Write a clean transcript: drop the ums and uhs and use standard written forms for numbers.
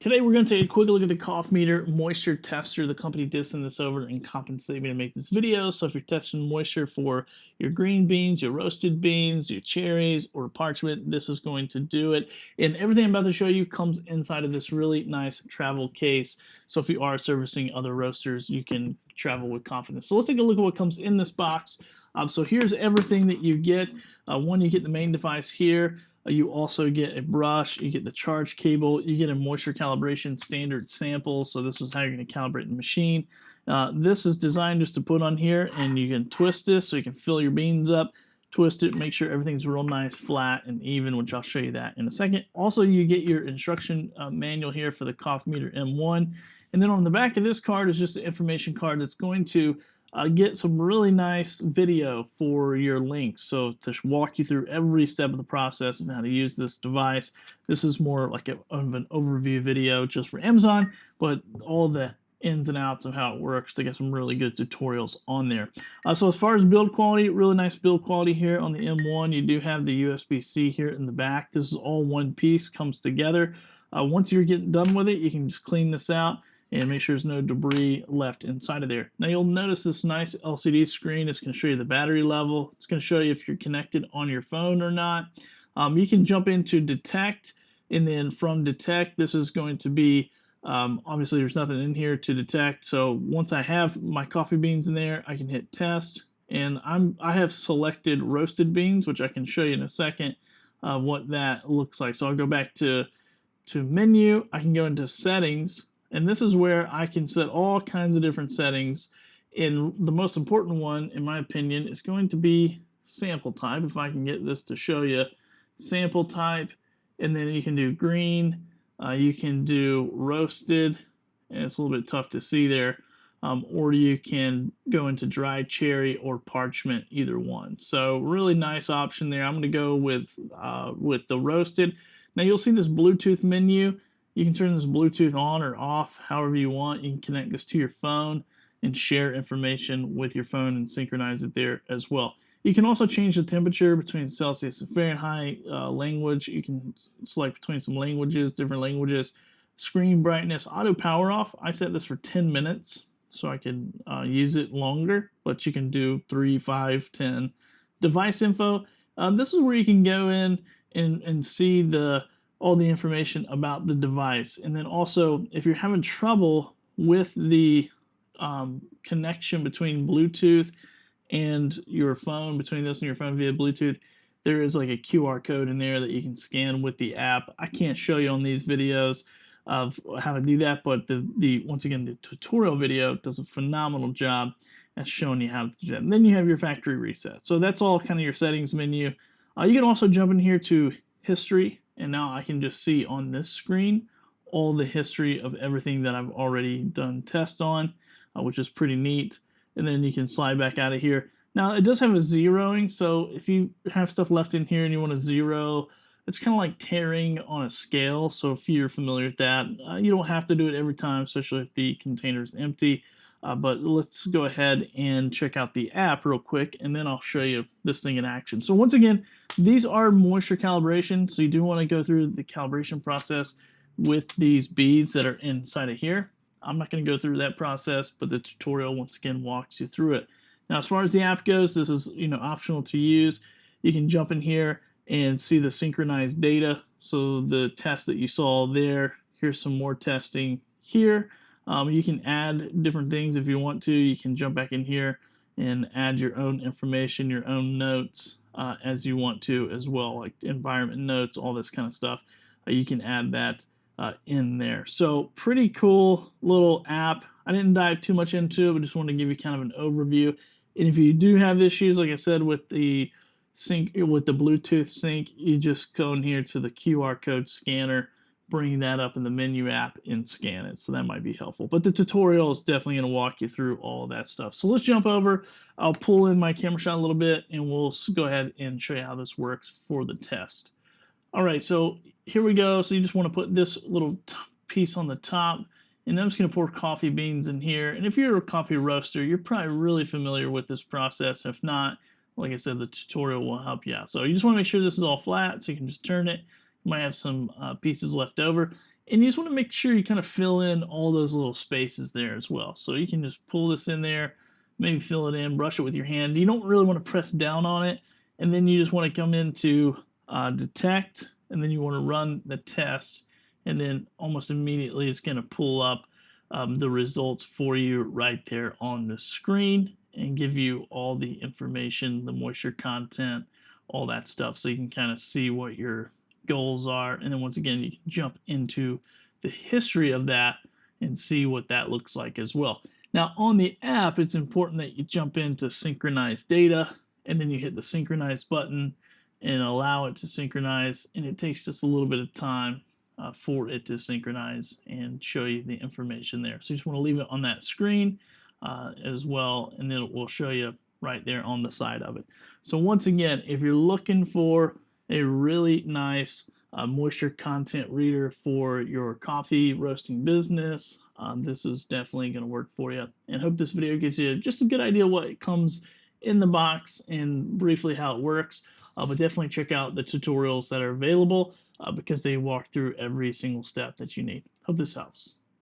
Today we're going to take a quick look at the CoffMeter moisture tester. The company did send this over and compensate me to make this video. So if you're testing moisture for your green beans, your roasted beans, your cherries, or parchment, this is going to do it. And everything I'm about to show you comes inside of this really nice travel case. So if you are servicing other roasters, you can travel with confidence. So let's take a look at what comes in this box. So here's everything that you get. One, you get the main device here. You also get a brush, you get the charge cable, you get a moisture calibration standard sample. So this is how you're going to calibrate the machine. This is designed just to put on here, and you can twist this so you can fill your beans up, twist it, make sure everything's real nice, flat, and even, which I'll show you that in a second. Also, you get your instruction manual here for the CoffMeter M1. And then on the back of this card is just the information card that's going to get some really nice video for your links. So to walk you through every step of the process and how to use this device. This is more like an overview video just for Amazon, but all the ins and outs of how it works to get some really good tutorials on there. So as far as build quality, really nice build quality here on the M1. You do have the USB-C here in the back. This is all one piece, comes together. Once you're getting done with it, you can just clean this out and make sure there's no debris left inside of there. Now you'll notice this nice LCD screen is going to show you the battery level. It's going to show you if you're connected on your phone or not. You can jump into detect, and then from detect, this is going to be, obviously there's nothing in here to detect. So once I have my coffee beans in there, I can hit test, and I have selected roasted beans, which I can show you in a second what that looks like. So I'll go back to menu. I can go into settings. And this is where I can set all kinds of different settings. And the most important one, in my opinion, is going to be sample type. If I can get this to show you sample type, and then you can do green, you can do roasted, and it's a little bit tough to see there, or you can go into dry cherry or parchment, either one. So really nice option there. I'm going to go with the roasted. Now you'll see this Bluetooth menu. You can turn this Bluetooth on or off however you want. You can connect this to your phone and share information with your phone and synchronize it there as well. You can also change the temperature between Celsius and Fahrenheit, language. You can select between some languages, different languages. Screen brightness, auto power off. I set this for 10 minutes so I can use it longer, but you can do 3, 5, 10. Device info. This is where you can go in and see all the information about the device. And then also, if you're having trouble with the connection between Bluetooth and your phone, between this and your phone via Bluetooth, there is like a QR code in there that you can scan with the app. I can't show you on these videos of how to do that, but once again, the tutorial video does a phenomenal job at showing you how to do that. And then you have your factory reset. So that's all kind of your settings menu. You can also jump in here to history. And now I can just see on this screen all the history of everything that I've already done tests on, which is pretty neat. And then you can slide back out of here. Now it does have a zeroing, so if you have stuff left in here and you want to zero, it's kind of like tearing on a scale. So if you're familiar with that, you don't have to do it every time, especially if the container is empty. But let's go ahead and check out the app real quick, and then I'll show you this thing in action. So once again, these are moisture calibration, so you do want to go through the calibration process with these beads that are inside of here. I'm not going to go through that process, but the tutorial once again walks you through it. Now, as far as the app goes, this is optional to use. You can jump in here and see the synchronized data. So the test that you saw there, here's some more testing here. You can add different things if you want to. You can jump back in here and add your own information, your own notes as you want to as well, like environment notes, all this kind of stuff. You can add that in there. So pretty cool little app. I didn't dive too much into it, but just wanted to give you kind of an overview. And if you do have issues, like I said, with the sync, with the Bluetooth sync, you just go in here to the QR code scanner, bring that up in the menu app and scan it. So that might be helpful. But the tutorial is definitely going to walk you through all of that stuff. So let's jump over. I'll pull in my camera shot a little bit and we'll go ahead and show you how this works for the test. All right, so here we go. So you just want to put this little piece on the top, and then I'm just going to pour coffee beans in here. And if you're a coffee roaster, you're probably really familiar with this process. If not, like I said, the tutorial will help you out. So you just want to make sure this is all flat so you can just turn it. You might have some pieces left over. And you just want to make sure you kind of fill in all those little spaces there as well. So you can just pull this in there, maybe fill it in, brush it with your hand. You don't really want to press down on it. And then you just want to come into detect, and then you want to run the test. And then almost immediately it's going to pull up the results for you right there on the screen and give you all the information, the moisture content, all that stuff. So you can kind of see what your goals are. And then once again, you can jump into the history of that and see what that looks like as well. Now on the app, it's important that you jump into synchronize data, and then you hit the synchronize button and allow it to synchronize. And it takes just a little bit of time for it to synchronize and show you the information there. So you just want to leave it on that screen as well, and then it will show you right there on the side of it. So once again, if you're looking for a really nice moisture content reader for your coffee roasting business, this is definitely going to work for you. And hope this video gives you just a good idea what comes in the box and briefly how it works. But definitely check out the tutorials that are available because they walk through every single step that you need. Hope this helps.